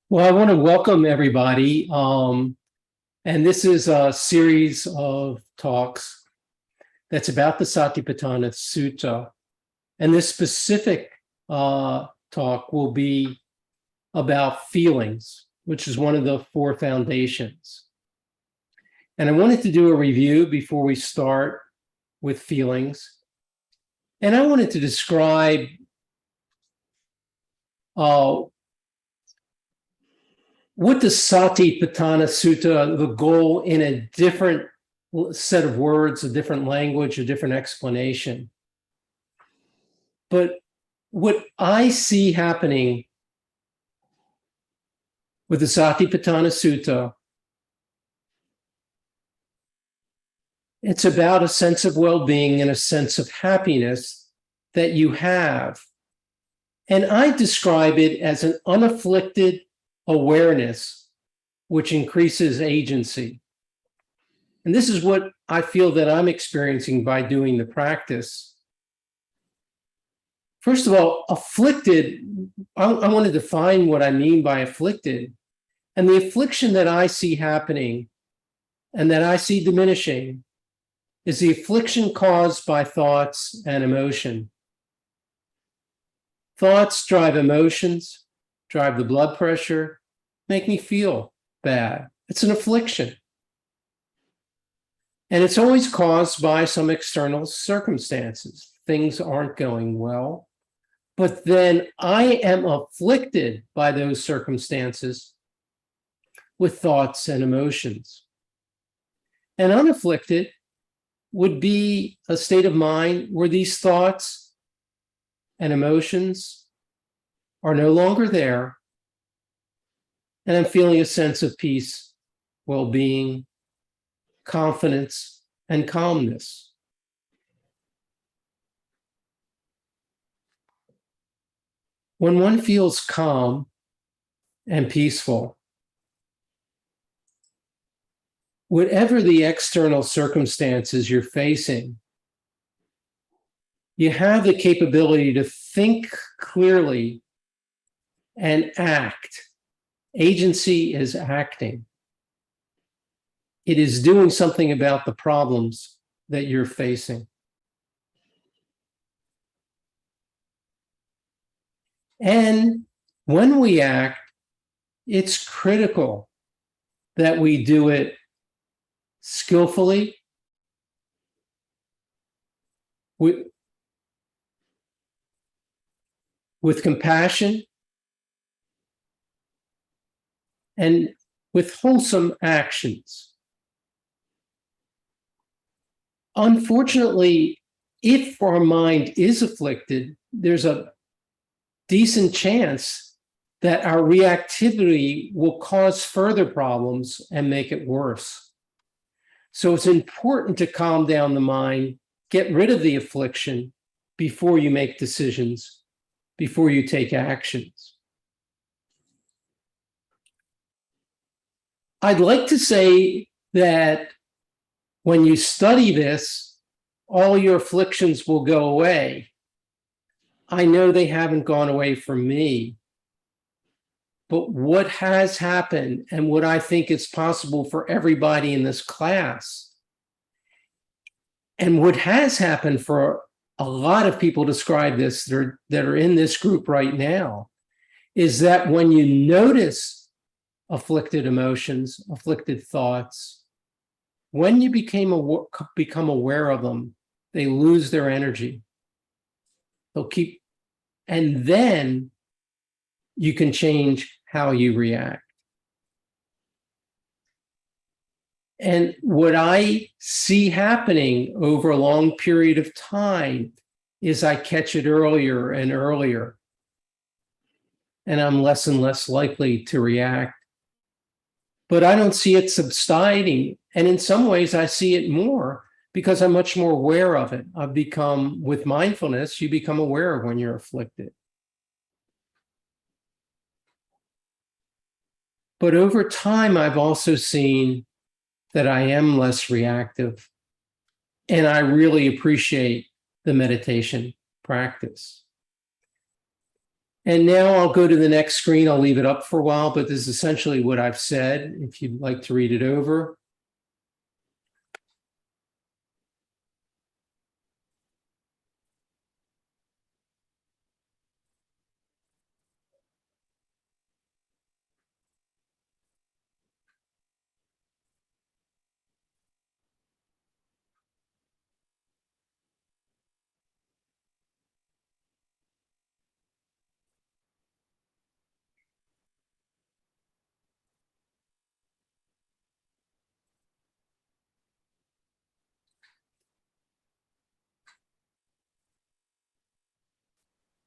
Well, I want to welcome everybody. And this is a series of talks that's about the Satipatthana Sutta. And this specific talk will be about feelings, which is one of the four foundations. And I wanted to do a review before we start with feelings. And I wanted to describe what the Satipatthana Sutta, the goal in a different set of words, a different language, a different explanation. But what I see happening with the Satipatthana Sutta, it's about a sense of well-being and a sense of happiness that you have. And I describe it as an unafflicted awareness, which increases agency. And this is what I feel that I'm experiencing by doing the practice. First of all, afflicted, I want to define what I mean by afflicted. And the affliction that I see happening and that I see diminishing is the affliction caused by thoughts and emotion. Thoughts drive emotions, drive the blood pressure, make me feel bad. It's an affliction. And it's always caused by some external circumstances. Things aren't going well. But then I am afflicted by those circumstances with thoughts and emotions. And unafflicted would be a state of mind where these thoughts and emotions are no longer there, and I'm feeling a sense of peace, well-being, confidence, and calmness. When one feels calm and peaceful, whatever the external circumstances you're facing, you have the capability to think clearly and act. Agency is acting. It is doing something about the problems that you're facing. And when we act, it's critical that we do it skillfully, with compassion, and with wholesome actions. Unfortunately, if our mind is afflicted, there's a decent chance that our reactivity will cause further problems and make it worse. So it's important to calm down the mind, get rid of the affliction before you make decisions, before you take actions. I'd like to say that when you study this, all your afflictions will go away. I know they haven't gone away from me. But what has happened, and what I think is possible for everybody in this class, and what has happened for a lot of people describe this that are in this group right now, is that when you notice afflicted emotions, afflicted thoughts, when you become aware of them, they lose their energy. They'll keep, and then you can change how you react. And what I see happening over a long period of time is I catch it earlier and earlier, and I'm less and less likely to react. But I don't see it subsiding. And in some ways, I see it more because I'm much more aware of it. I've become, with mindfulness, you become aware of when you're afflicted. But over time, I've also seen that I am less reactive, and I really appreciate the meditation practice. And now I'll go to the next screen. I'll leave it up for a while, but this is essentially what I've said, if you'd like to read it over.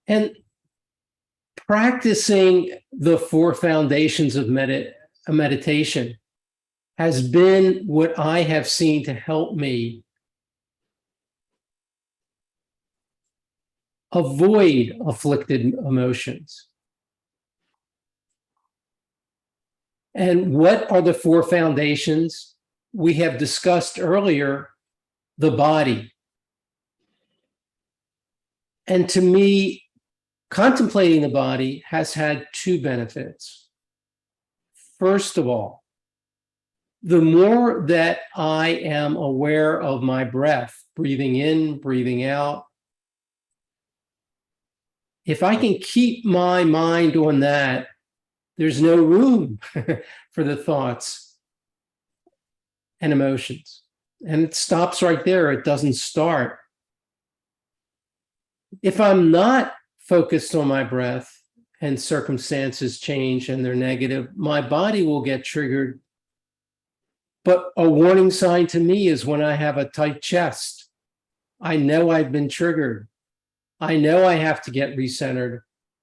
And practicing the four foundations of meditation has been what I have seen to help me avoid afflicted emotions. And what are the four foundations? We have discussed earlier the body. And to me, contemplating the body has had two benefits. First of all, the more that I am aware of my breath, breathing in, breathing out, if I can keep my mind on that, there's no room for the thoughts and emotions. And it stops right there. It doesn't start. If I'm not focused on my breath and circumstances change and they're negative, my body will get triggered. But a warning sign to me is when I have a tight chest. I know I've been triggered. I know I have to get recentered.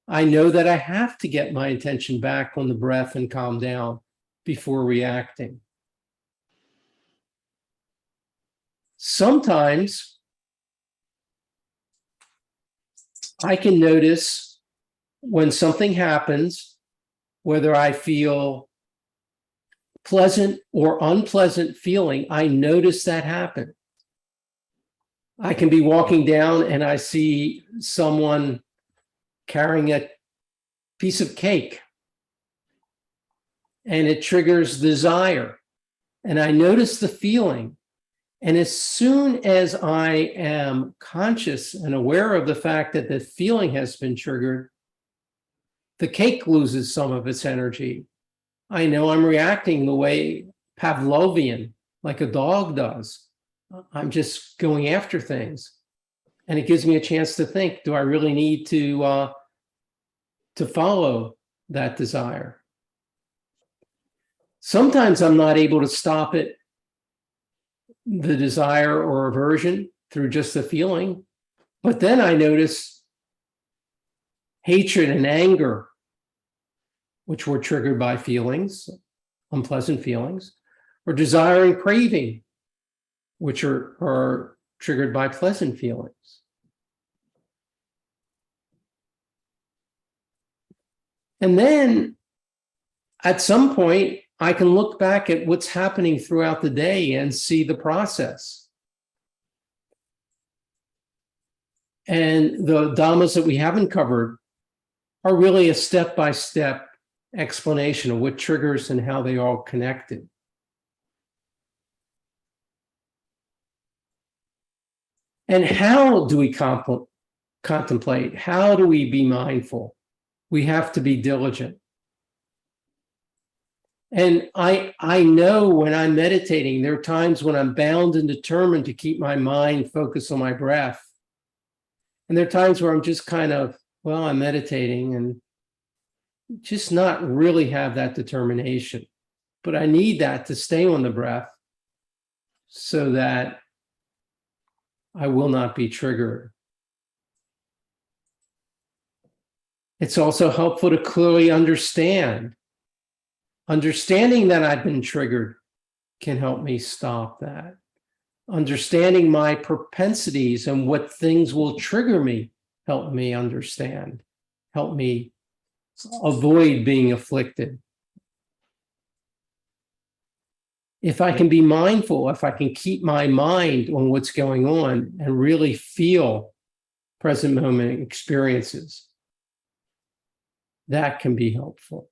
I know that I have to get my attention back on the breath and calm down before reacting. Sometimes I can notice when something happens, whether I feel pleasant or unpleasant feeling, I notice that happen. I can be walking down and I see someone carrying a piece of cake and it triggers desire. And I notice the feeling. And as soon as I am conscious and aware of the fact that the feeling has been triggered, the cake loses some of its energy. I know I'm reacting the way Pavlovian, like a dog does. I'm just going after things. And it gives me a chance to think, do I really need to follow that desire? Sometimes I'm not able to stop it, the desire or aversion, through just the feeling. But then I notice hatred and anger, which were triggered by feelings, unpleasant feelings, or desire and craving, which are triggered by pleasant feelings. And then at some point, I can look back at what's happening throughout the day and see the process. And the dhammas that we haven't covered are really a step-by-step explanation of what triggers and how they all connected. And how do we contemplate? How do we be mindful? We have to be diligent. And I know when I'm meditating, there are times when I'm bound and determined to keep my mind focused on my breath. And there are times where I'm just kind of, well, I'm meditating and just not really have that determination. But I need that to stay on the breath so that I will not be triggered. It's also helpful to clearly understand. Understanding that I've been triggered can help me stop that. Understanding my propensities and what things will trigger me, help me understand, help me avoid being afflicted. If I can be mindful, if I can keep my mind on what's going on and really feel present moment experiences, that can be helpful.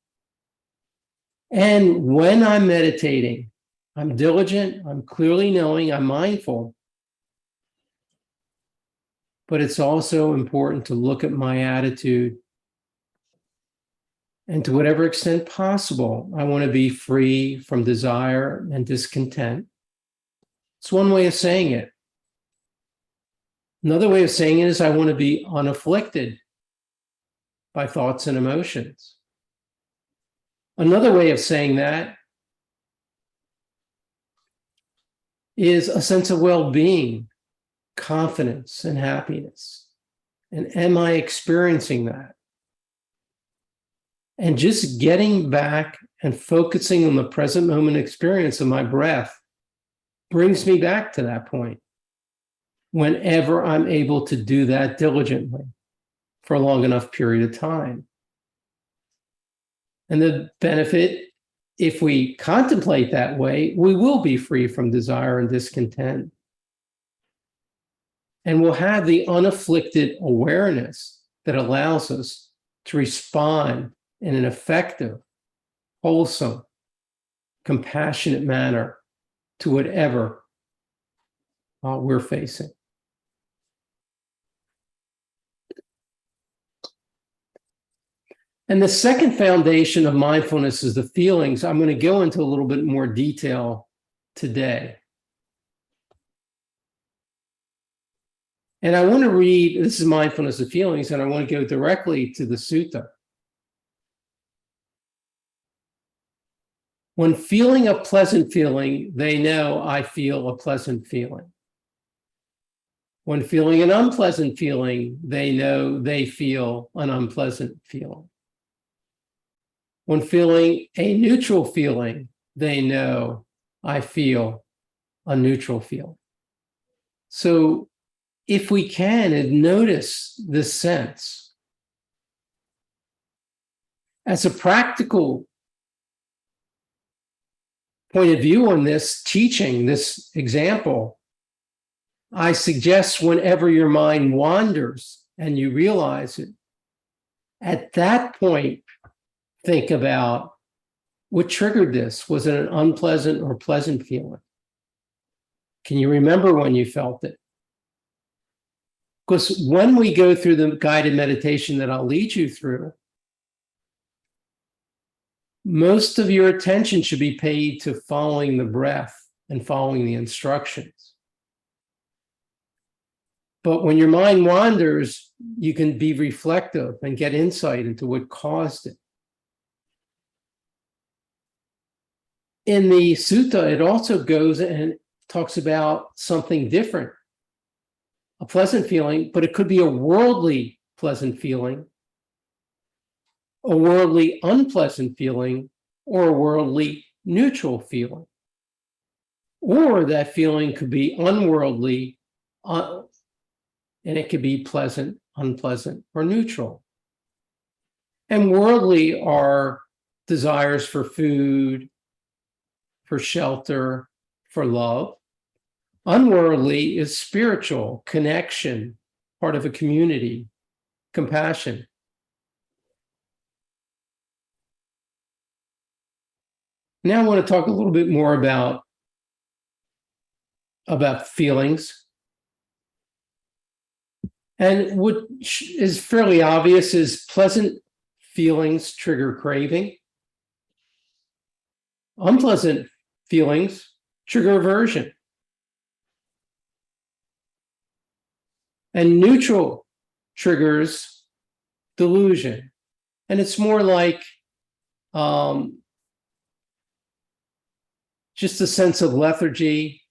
And when I'm meditating, I'm diligent, I'm clearly knowing, I'm mindful. But it's also important to look at my attitude. And to whatever extent possible, I want to be free from desire and discontent. It's one way of saying it. Another way of saying it is I want to be unafflicted by thoughts and emotions. Another way of saying that is a sense of well-being, confidence, and happiness. And am I experiencing that? And just getting back and focusing on the present moment experience of my breath brings me back to that point whenever I'm able to do that diligently for a long enough period of time. And the benefit, if we contemplate that way, we will be free from desire and discontent. And we'll have the unafflicted awareness that allows us to respond in an effective, wholesome, compassionate manner to whatever we're facing. And the second foundation of mindfulness is the feelings. I'm going to go into a little bit more detail today. And I want to read, this is mindfulness of feelings, and I want to go directly to the sutta. When feeling a pleasant feeling, they know I feel a pleasant feeling. When feeling an unpleasant feeling, they know they feel an unpleasant feeling. When feeling a neutral feeling, they know I feel a neutral feeling. So if we can, and notice this sense, as a practical point of view on this teaching, this example, I suggest whenever your mind wanders and you realize it, at that point, think about what triggered this. Was it an unpleasant or pleasant feeling? Can you remember when you felt it? Because when we go through the guided meditation that I'll lead you through, most of your attention should be paid to following the breath and following the instructions. But when your mind wanders, you can be reflective and get insight into what caused it. In the sutta, it also goes and talks about something different, a pleasant feeling, but it could be a worldly pleasant feeling, a worldly unpleasant feeling, or a worldly neutral feeling. Or that feeling could be unworldly, and it could be pleasant, unpleasant, or neutral. And worldly are desires for food, for shelter, for love. Unworldly is spiritual, connection, part of a community, compassion. Now I want to talk a little bit more about feelings. And what is fairly obvious is pleasant feelings trigger craving. Unpleasant feelings trigger aversion. And neutral triggers delusion. And it's more like just a sense of lethargy,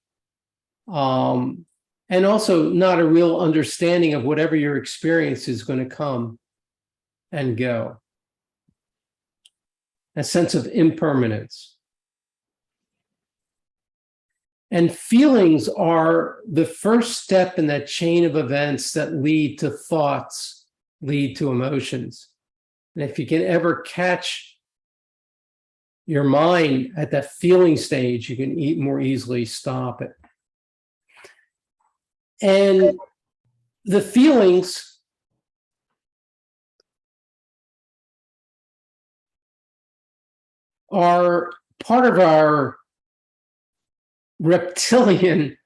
and also not a real understanding of whatever your experience is going to come and go. A sense of impermanence. And feelings are the first step in that chain of events that lead to thoughts, lead to emotions. And if you can ever catch your mind at that feeling stage, you can more easily stop it. And the feelings are part of our reptilian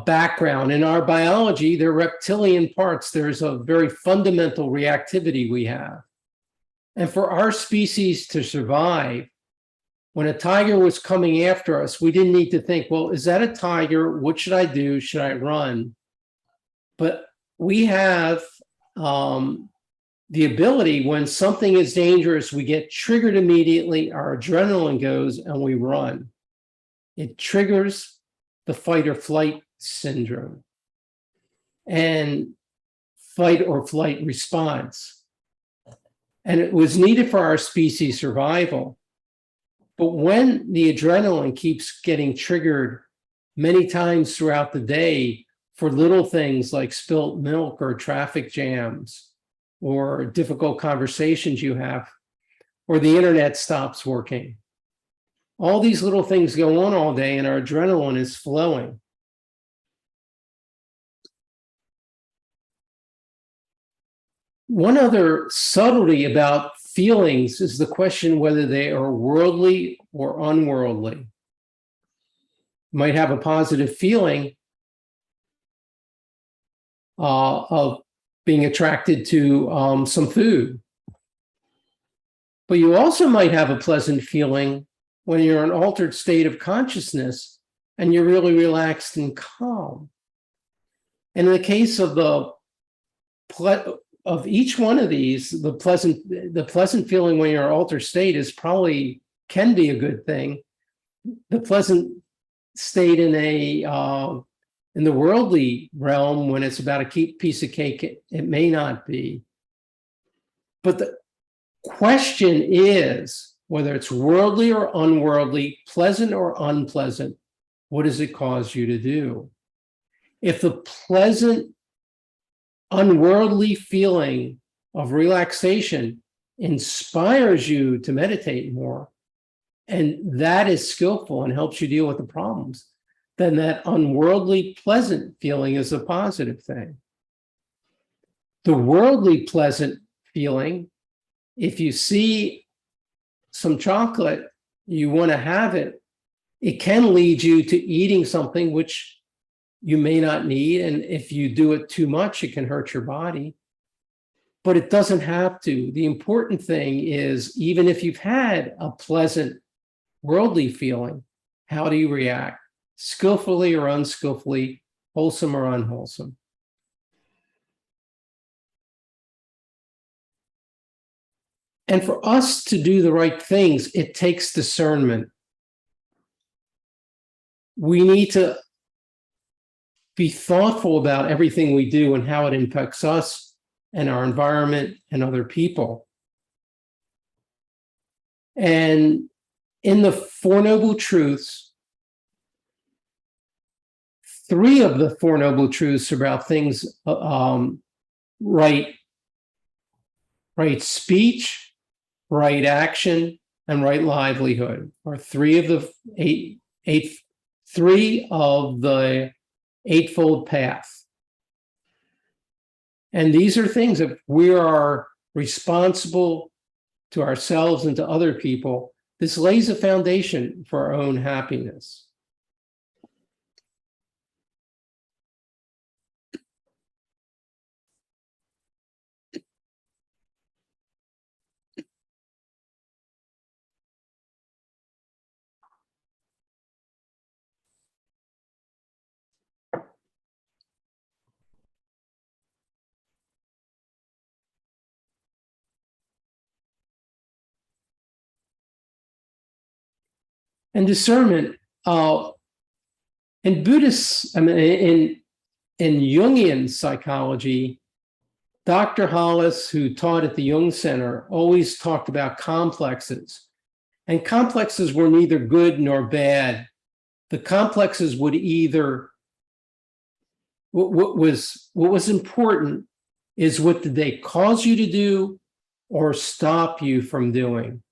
background. In our biology, they're reptilian parts. There's a very fundamental reactivity we have. And for our species to survive, when a tiger was coming after us, we didn't need to think, well, is that a tiger? What should I do? Should I run? But we have the ability, when something is dangerous, we get triggered immediately, our adrenaline goes, and we run. It triggers the fight or flight syndrome and fight or flight response. And it was needed for our species survival. But when the adrenaline keeps getting triggered many times throughout the day for little things like spilt milk or traffic jams or difficult conversations you have, or the internet stops working, all these little things go on all day and our adrenaline is flowing. One other subtlety about feelings is the question whether they are worldly or unworldly. You might have a positive feeling of being attracted to some food. But you also might have a pleasant feeling when you're in an altered state of consciousness and you're really relaxed and calm. And in the case of each one of these, the pleasant feeling when you're in an altered state can be a good thing. The pleasant state in the worldly realm, when it's about a piece of cake, it may not be. But the question is whether it's worldly or unworldly, pleasant or unpleasant, what does it cause you to do? If the pleasant, unworldly feeling of relaxation inspires you to meditate more, and that is skillful and helps you deal with the problems, then that unworldly pleasant feeling is a positive thing. The worldly pleasant feeling, if you see some chocolate, you want to have it, it can lead you to eating something which you may not need. And if you do it too much, it can hurt your body. But it doesn't have to. The important thing is, even if you've had a pleasant worldly feeling, how do you react? Skillfully or unskillfully, wholesome or unwholesome. And for us to do the right things, it takes discernment. We need to be thoughtful about everything we do and how it impacts us and our environment and other people. And in the Four Noble Truths, 3 of the Four Noble Truths are about things, right speech, right action, and right livelihood, are 3 of the 3 of the Eightfold Path. And these are things that we are responsible to ourselves and to other people. This lays a foundation for our own happiness. And discernment, in Buddhist, in Jungian psychology, Dr. Hollis, who taught at the Jung Center, always talked about complexes. And complexes were neither good nor bad. The complexes would either, what was important is, what did they cause you to do or stop you from doing?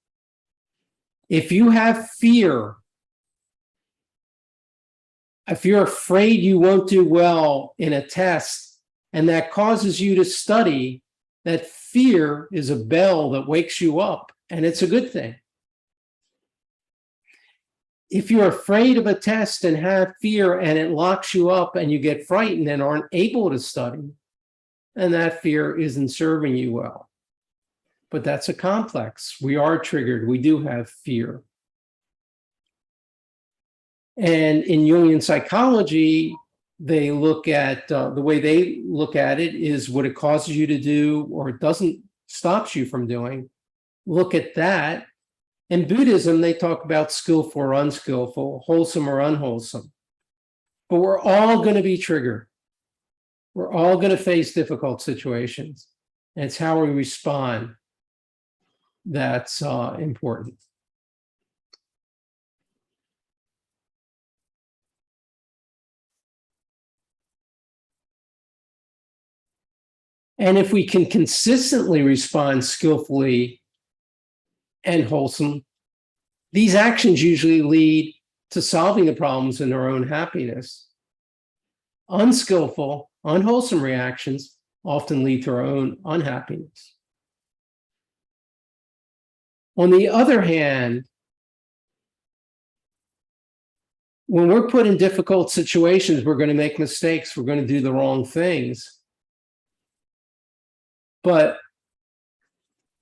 If you have fear, if you're afraid you won't do well in a test, and that causes you to study, that fear is a bell that wakes you up, and it's a good thing. if you're afraid of a test and have fear and it locks you up and you get frightened and aren't able to study, and that fear isn't serving you well. But that's a complex. We are triggered. We do have fear. And in Jungian psychology, they look at the way they look at it is what it causes you to do or it doesn't stops you from doing. Look at that. In Buddhism, they talk about skillful or unskillful, wholesome or unwholesome. But we're all going to be triggered. We're all going to face difficult situations. And it's how we respond that's important. And if we can consistently respond skillfully and wholesome, these actions usually lead to solving the problems in our own happiness. Unskillful, unwholesome reactions often lead to our own unhappiness. On the other hand, when we're put in difficult situations, we're going to make mistakes, we're going to do the wrong things. But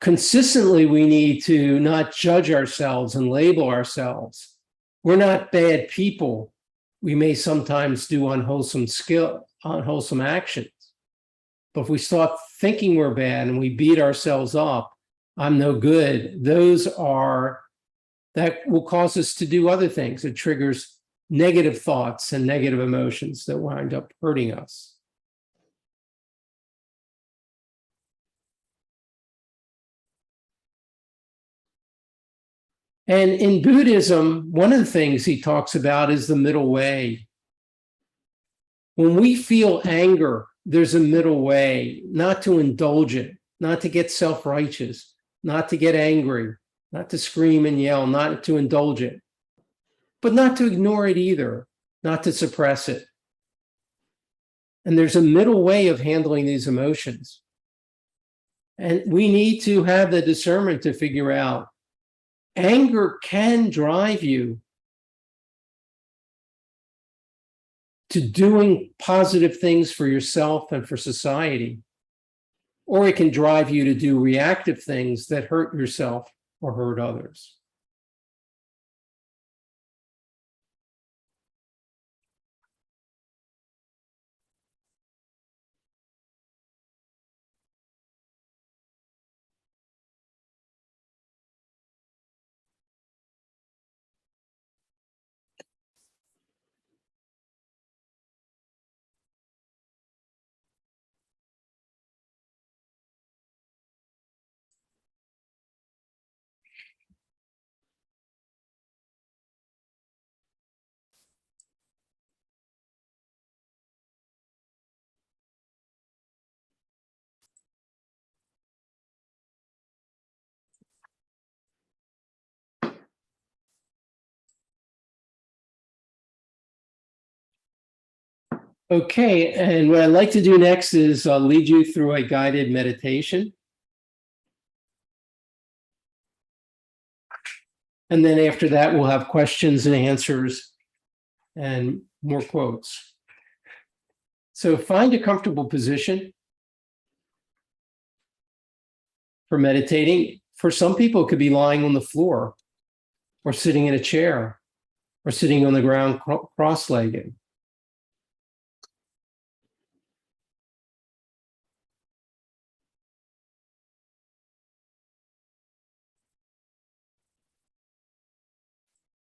consistently, we need to not judge ourselves and label ourselves. We're not bad people. We may sometimes do unwholesome actions. But if we start thinking we're bad and we beat ourselves up, I'm no good, that will cause us to do other things. It triggers negative thoughts and negative emotions that wind up hurting us. And in Buddhism, one of the things he talks about is the middle way. When we feel anger, there's a middle way, not to indulge it, not to get self-righteous, not to get angry, not to scream and yell, not to indulge it, but not to ignore it either, not to suppress it. And there's a middle way of handling these emotions. And we need to have the discernment to figure out anger can drive you to doing positive things for yourself and for society, or it can drive you to do reactive things that hurt yourself or hurt others. Okay, and what I'd like to do next is lead you through a guided meditation. And then after that, we'll have questions and answers and more quotes. So find a comfortable position for meditating. For some people, it could be lying on the floor or sitting in a chair or sitting on the ground cross-legged.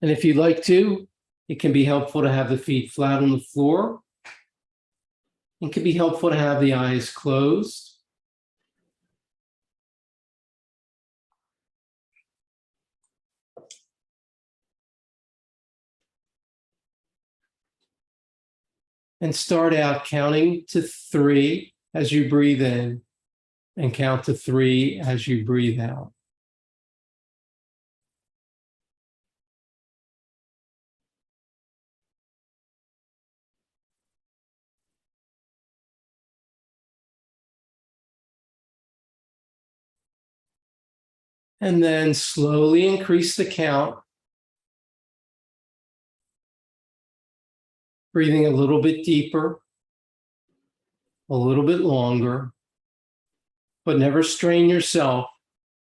And if you'd like to, it can be helpful to have the feet flat on the floor. It can be helpful to have the eyes closed. And start out counting to 3 as you breathe in and count to 3 as you breathe out. And then slowly increase the count Breathing a little bit deeper, a little bit longer, but never strain yourself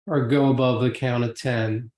or go above the count of 10.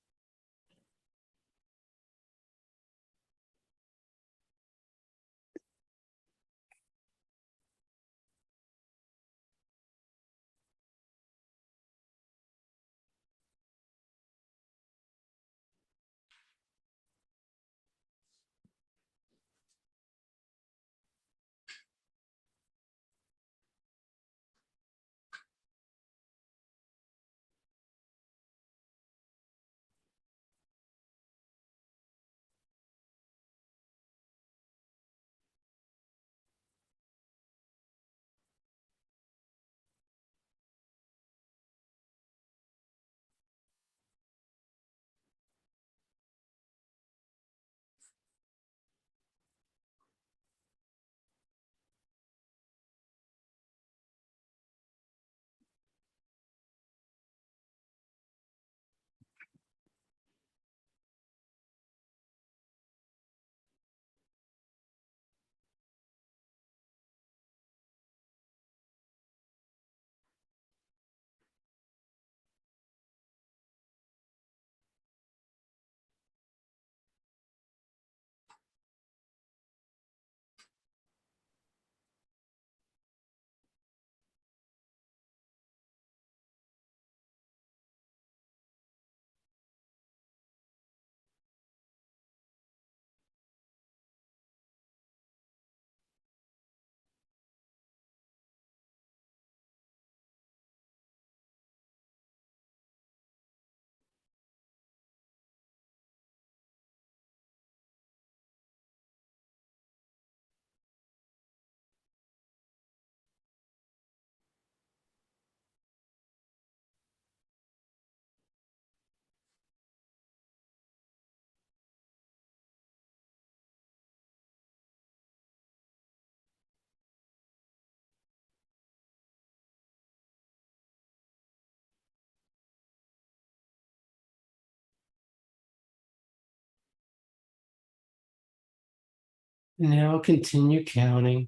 Now continue counting,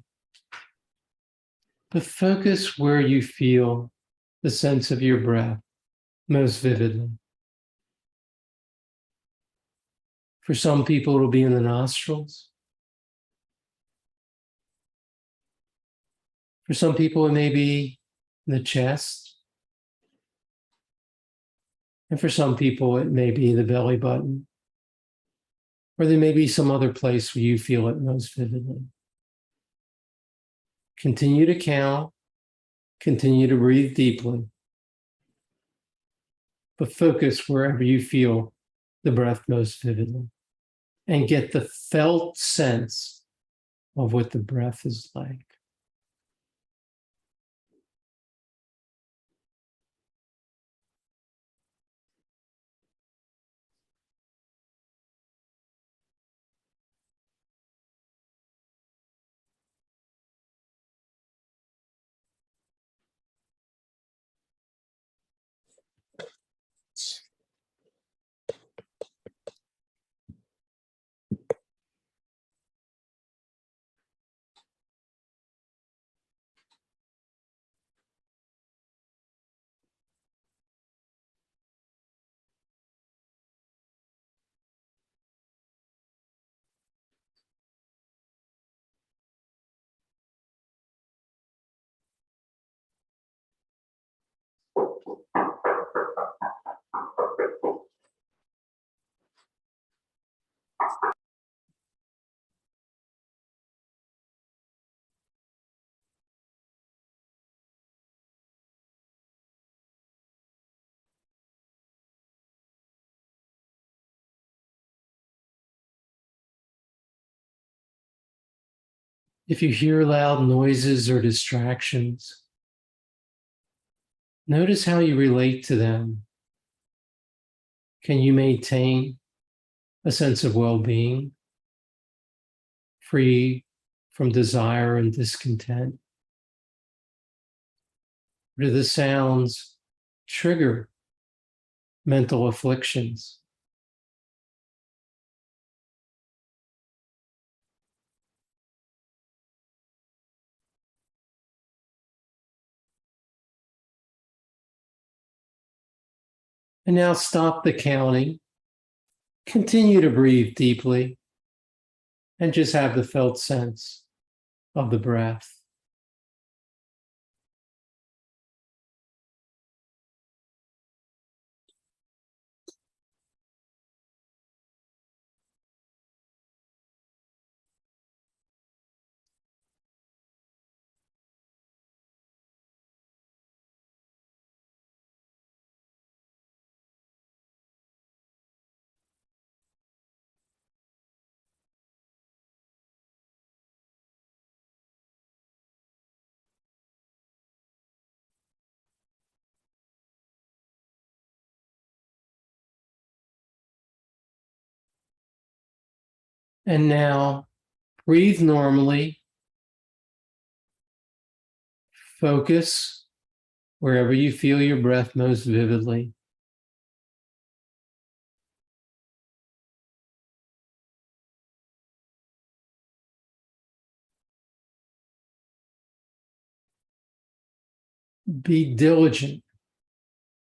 but focus where you feel the sense of your breath most vividly. For some people, it'll be in the nostrils. For some people, it may be in the chest. And for some people, it may be the belly button. Or there may be some other place where you feel it most vividly. Continue to count. Continue to breathe deeply. But focus wherever you feel the breath most vividly. And get the felt sense of what the breath is like. If you hear loud noises or distractions, notice how you relate to them. Can you maintain a sense of well-being, free from desire and discontent? Or do the sounds trigger mental afflictions? And now stop the counting. Continue to breathe deeply and just have the felt sense of the breath. And now breathe normally. Focus wherever you feel your breath most vividly. Be diligent.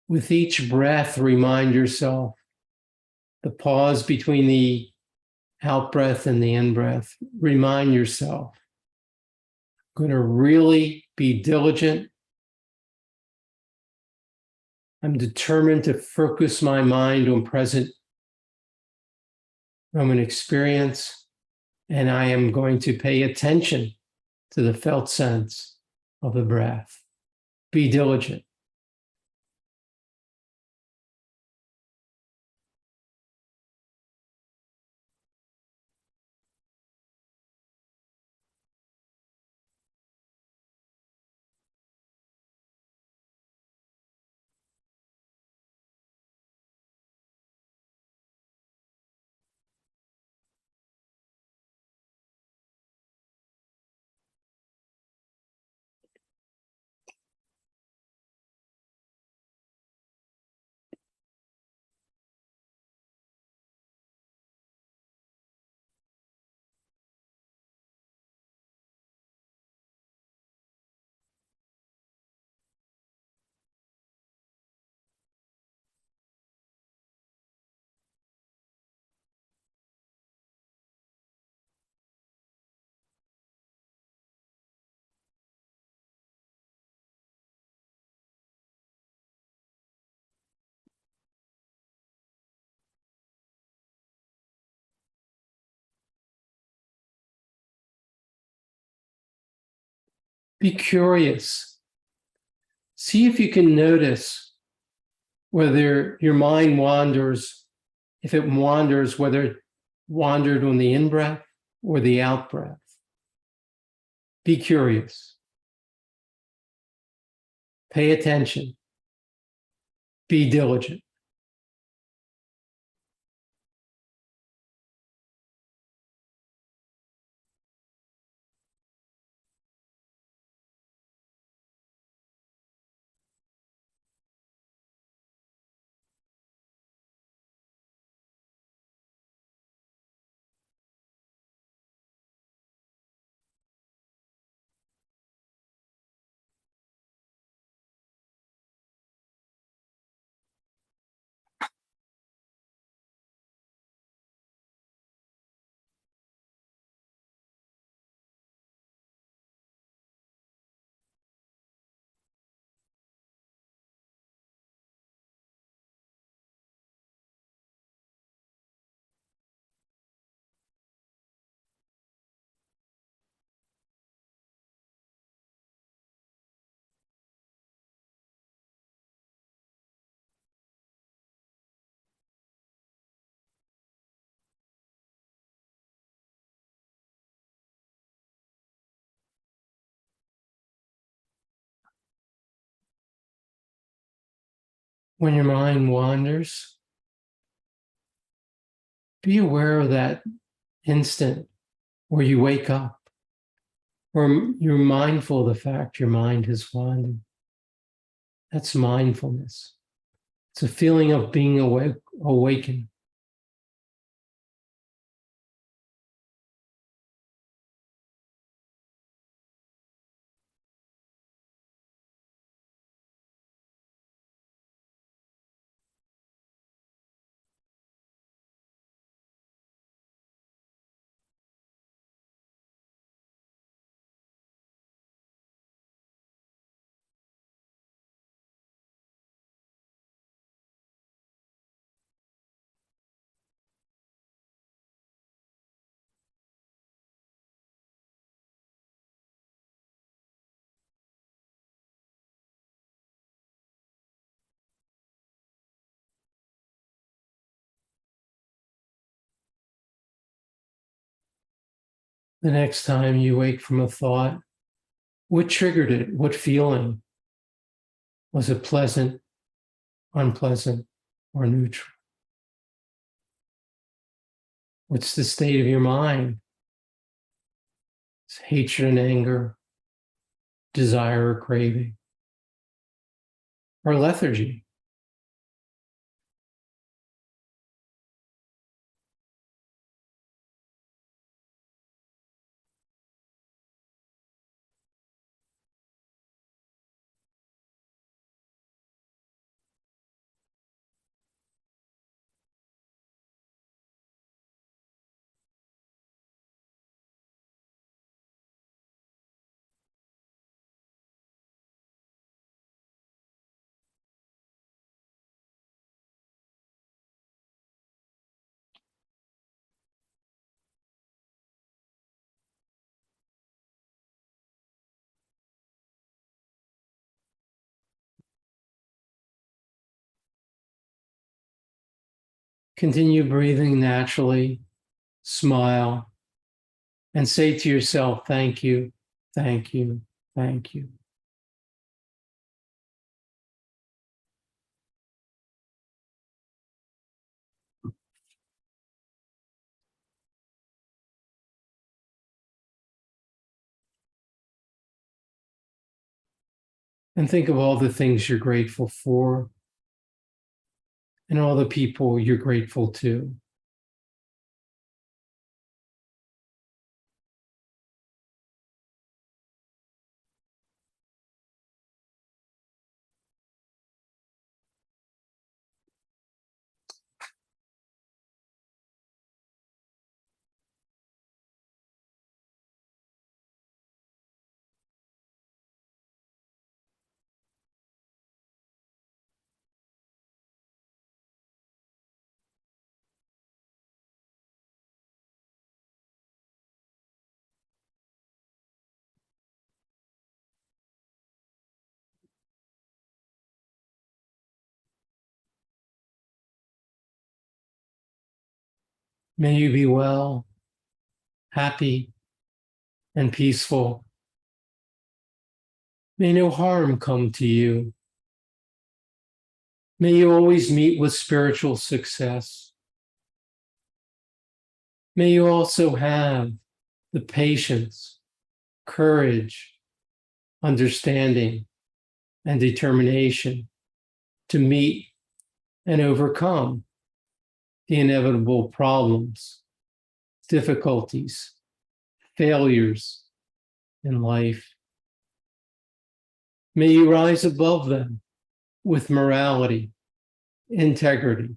With each breath, remind yourself the pause between the out breath and the in breath. Remind yourself, I'm going to really be diligent. I'm determined to focus my mind on present moment experience, and I am going to pay attention to the felt sense of the breath. Be diligent. Be curious. See if you can notice whether your mind wanders, if it wanders, whether it wandered on the in breath or the out breath. Be curious. Pay attention. Be diligent. When your mind wanders, be aware of that instant where you wake up, or you're mindful of the fact your mind has wandered. That's mindfulness. It's a feeling of being awakened. The next time you wake from a thought, what triggered it? What feeling? Was it pleasant, unpleasant, or neutral? What's the state of your mind? It's hatred and anger, desire or craving, or lethargy. Continue breathing naturally, smile, and say to yourself, thank you, thank you, thank you. And think of all the things you're grateful for and all the people you're grateful to. May you be well, happy, and peaceful. May no harm come to you. May you always meet with spiritual success. May you also have the patience, courage, understanding, and determination to meet and overcome the inevitable problems, difficulties, failures in life. May you rise above them with morality, integrity,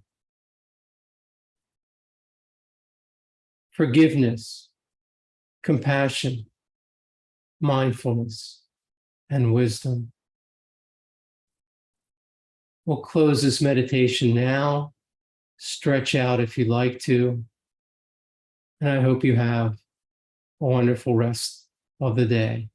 forgiveness, compassion, mindfulness, and wisdom. We'll close this meditation now. Stretch out if you'd like to. And I hope you have a wonderful rest of the day.